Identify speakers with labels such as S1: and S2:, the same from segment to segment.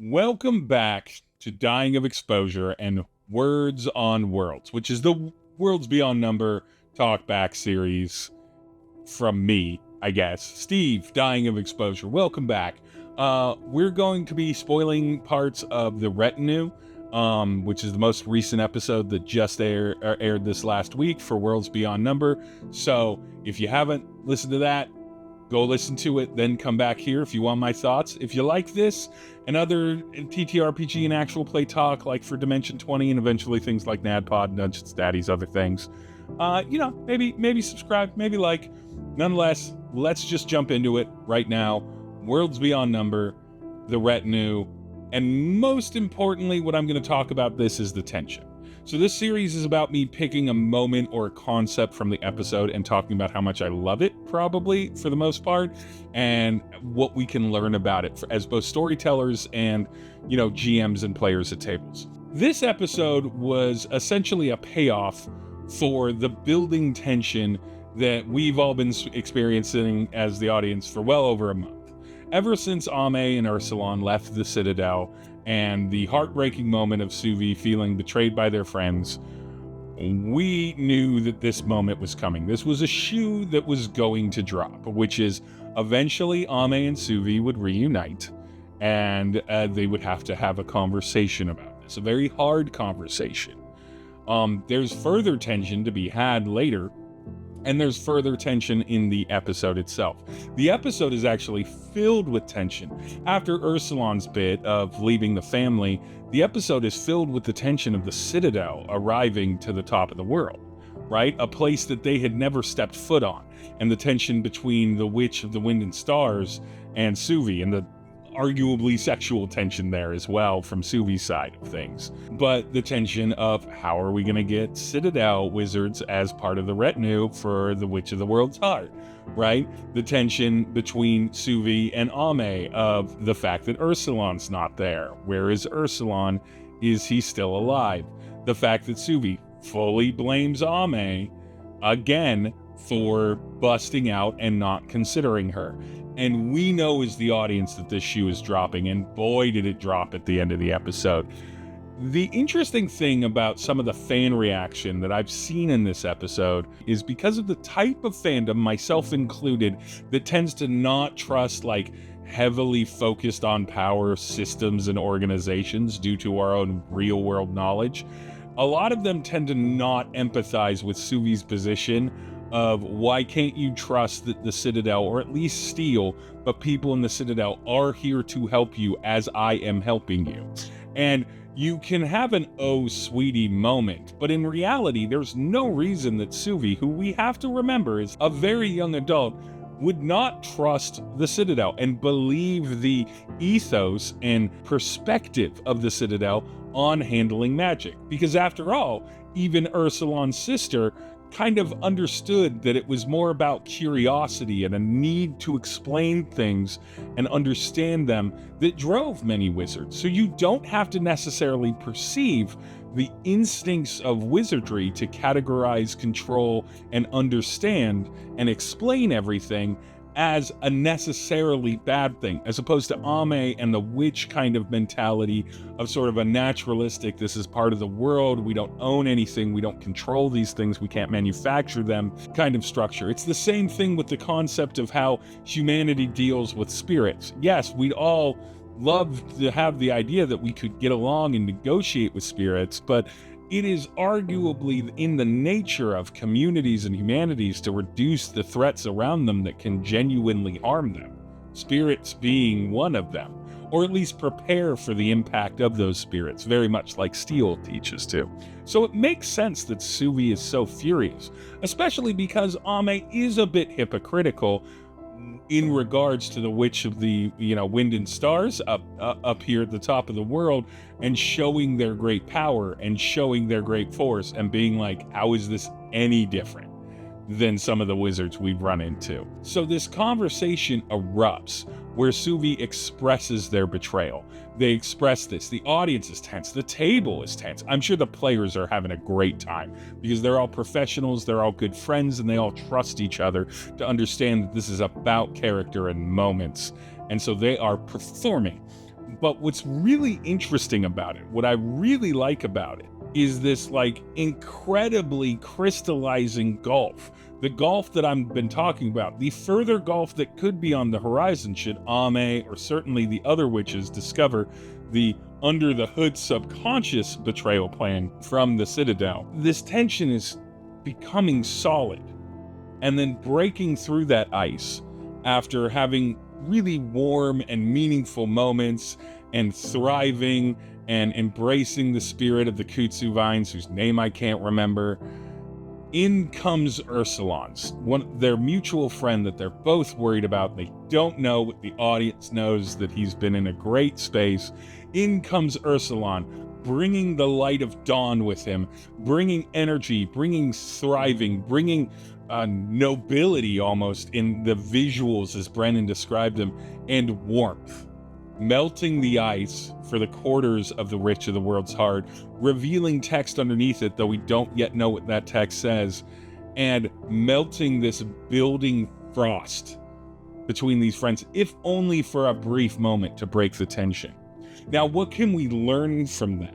S1: Welcome back to Dying of Exposure and Words on Worlds, which is the Worlds Beyond Number talkback series from me, I guess. Steve, Dying of Exposure, welcome back. We're going to be spoiling parts of the Retinue, which is the most recent episode that just aired this last week for Worlds Beyond Number. So if you haven't listened to that, go listen to it, then come back here if you want my thoughts. If you like this and other TTRPG and actual play talk, like for Dimension 20 and eventually things like NADPOD, Dungeons Daddies, other things, maybe subscribe, maybe like. Nonetheless, let's just jump into it right now. Worlds Beyond Number, the Retinue, and most importantly, what I'm going to talk about this is the tension. So this series is about me picking a moment or a concept from the episode and talking about how much I love it, probably, for the most part, and what we can learn about it as both storytellers and, GMs and players at tables. This episode was essentially a payoff for the building tension that we've all been experiencing as the audience for well over a month. Ever since Ame and Ursulon left the Citadel, and the heartbreaking moment of Suvi feeling betrayed by their friends, we knew that this moment was coming. This was a shoe that was going to drop, which is eventually Ame and Suvi would reunite, and they would have to have a conversation about this, a very hard conversation. There's further tension to be had later, and there's further tension in the episode itself. The episode is actually filled with tension. After Ursulon's bit of leaving the family, the episode is filled with the tension of the Citadel arriving to the top of the world, right? A place that they had never stepped foot on, and the tension between the Witch of the Wind and Stars and Suvi, and the arguably sexual tension there as well from Suvi's side of things. But the tension of how are we going to get Citadel wizards as part of the retinue for the Witch of the World's Heart, right? The tension between Suvi and Ame of the fact that Ursulon's not there. Where is Ursulon? Is he still alive? The fact that Suvi fully blames Ame again for busting out and not considering her. And we know as the audience that this shoe is dropping, and boy did it drop at the end of the episode. The interesting thing about some of the fan reaction that I've seen in this episode is because of the type of fandom, myself included, that tends to not trust heavily focused on power systems and organizations due to our own real world knowledge. A lot of them tend to not empathize with Suvi's position of why can't you trust that the Citadel, or at least Steel, but people in the Citadel are here to help you as I am helping you. And you can have an oh sweetie moment, but in reality there's no reason that Suvi, who we have to remember is a very young adult, would not trust the Citadel and believe the ethos and perspective of the Citadel on handling magic. Because after all, even Ursulon's sister kind of understood that it was more about curiosity and a need to explain things and understand them that drove many wizards. So you don't have to necessarily perceive the instincts of wizardry to categorize, control, and understand and explain everything as a necessarily bad thing, as opposed to Ame and the witch kind of mentality of sort of a naturalistic, this is part of the world, we don't own anything, we don't control these things, we can't manufacture them kind of structure. It's the same thing with the concept of how humanity deals with spirits. Yes, we'd all love to have the idea that we could get along and negotiate with spirits, but it is arguably in the nature of communities and humanities to reduce the threats around them that can genuinely harm them, spirits being one of them, or at least prepare for the impact of those spirits, very much like Steel teaches to. So it makes sense that Suvi is so furious, especially because Ame is a bit hypocritical in regards to the Witch of the Wind and Stars up here at the top of the world, and showing their great power and showing their great force and being like, how is this any different than some of the wizards we've run into? So this conversation erupts where Suvi expresses their betrayal. They express this. The audience is tense. The table is tense. I'm sure the players are having a great time because they're all professionals, they're all good friends, and they all trust each other to understand that this is about character and moments. And so they are performing. But what's really interesting about it, what I really like about it, is this like incredibly crystallizing gulf. The gulf that I've been talking about, the further gulf that could be on the horizon should Ame or certainly the other witches discover the under the hood subconscious betrayal plan from the Citadel. This tension is becoming solid and then breaking through that ice after having really warm and meaningful moments and thriving and embracing the spirit of the kudzu vines, whose name I can't remember. In comes Ursulon's, their mutual friend that they're both worried about. They don't know, but the audience knows that he's been in a great space. In comes Ursulon, bringing the light of dawn with him, bringing energy, bringing thriving, bringing nobility almost in the visuals as Brennan described them, and warmth. Melting the ice for the quarters of the rich of the world's heart, revealing text underneath it, though we don't yet know what that text says, and melting this building frost between these friends, if only for a brief moment to break the tension. Now, what can we learn from that?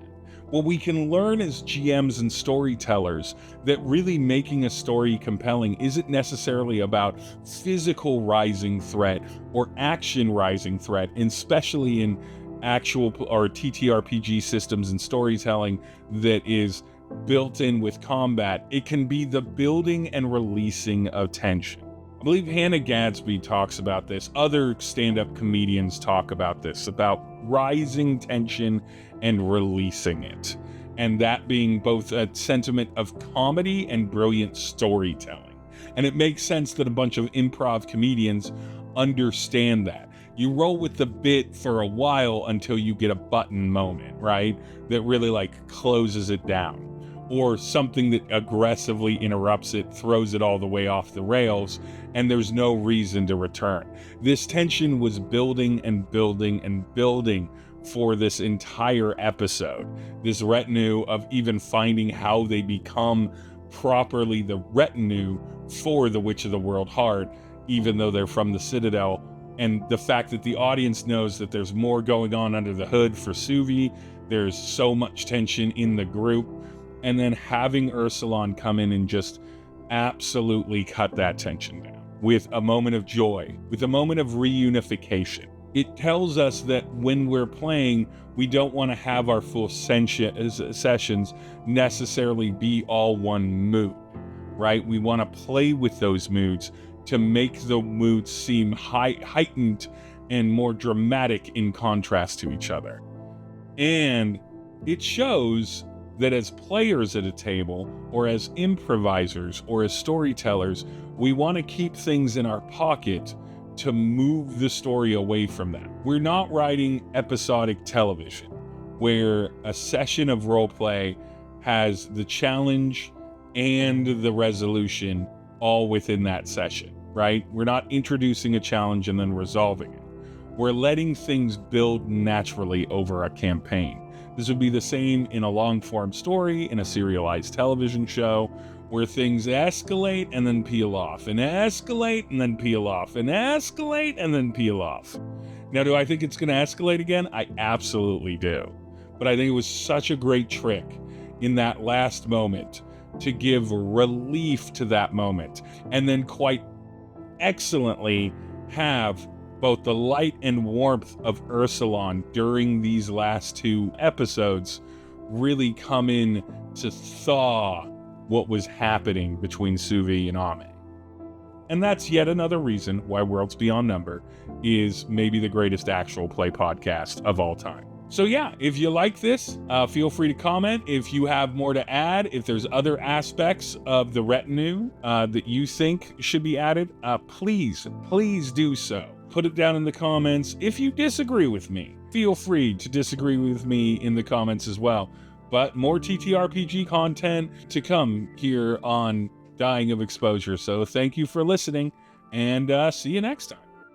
S1: Well, we can learn as GMs and storytellers that really making a story compelling isn't necessarily about physical rising threat or action rising threat, and especially in actual or TTRPG systems and storytelling that is built in with combat. It can be the building and releasing of tension. I believe Hannah Gadsby talks about this. Other stand-up comedians talk about this, about rising tension and releasing it. And that being both a sentiment of comedy and brilliant storytelling. And it makes sense that a bunch of improv comedians understand that. You roll with the bit for a while until you get a button moment, right? That really like closes it down. Or something that aggressively interrupts it, throws it all the way off the rails, and there's no reason to return. This tension was building and building and building for this entire episode. This retinue of even finding how they become properly the retinue for the Witch of the World Heart, even though they're from the Citadel, and the fact that the audience knows that there's more going on under the hood for Suvi. There's so much tension in the group. And then having Ursulon come in and just absolutely cut that tension down with a moment of joy, with a moment of reunification. It tells us that when we're playing, we don't want to have our full sessions necessarily be all one mood, right? We want to play with those moods to make the moods seem heightened and more dramatic in contrast to each other. And it shows that as players at a table, or as improvisers, or as storytellers, we want to keep things in our pocket to move the story away from that. We're not writing episodic television, where a session of roleplay has the challenge and the resolution all within that session, right? We're not introducing a challenge and then resolving it. We're letting things build naturally over a campaign. This would be the same in a long-form story, in a serialized television show, where things escalate and then peel off, and escalate and then peel off, and escalate and then peel off. Now, do I think it's going to escalate again? I absolutely do. But I think it was such a great trick in that last moment to give relief to that moment, and then quite excellently have both the light and warmth of Ursulon during these last two episodes really come in to thaw what was happening between Suvi and Ame. And that's yet another reason why Worlds Beyond Number is maybe the greatest actual play podcast of all time. So yeah, if you like this, feel free to comment. If you have more to add, if there's other aspects of the retinue that you think should be added, please do so. Put it down in the comments. If you disagree with me, feel free to disagree with me in the comments as well. But more TTRPG content to come here on Dying of Exposure. So thank you for listening, and see you next time.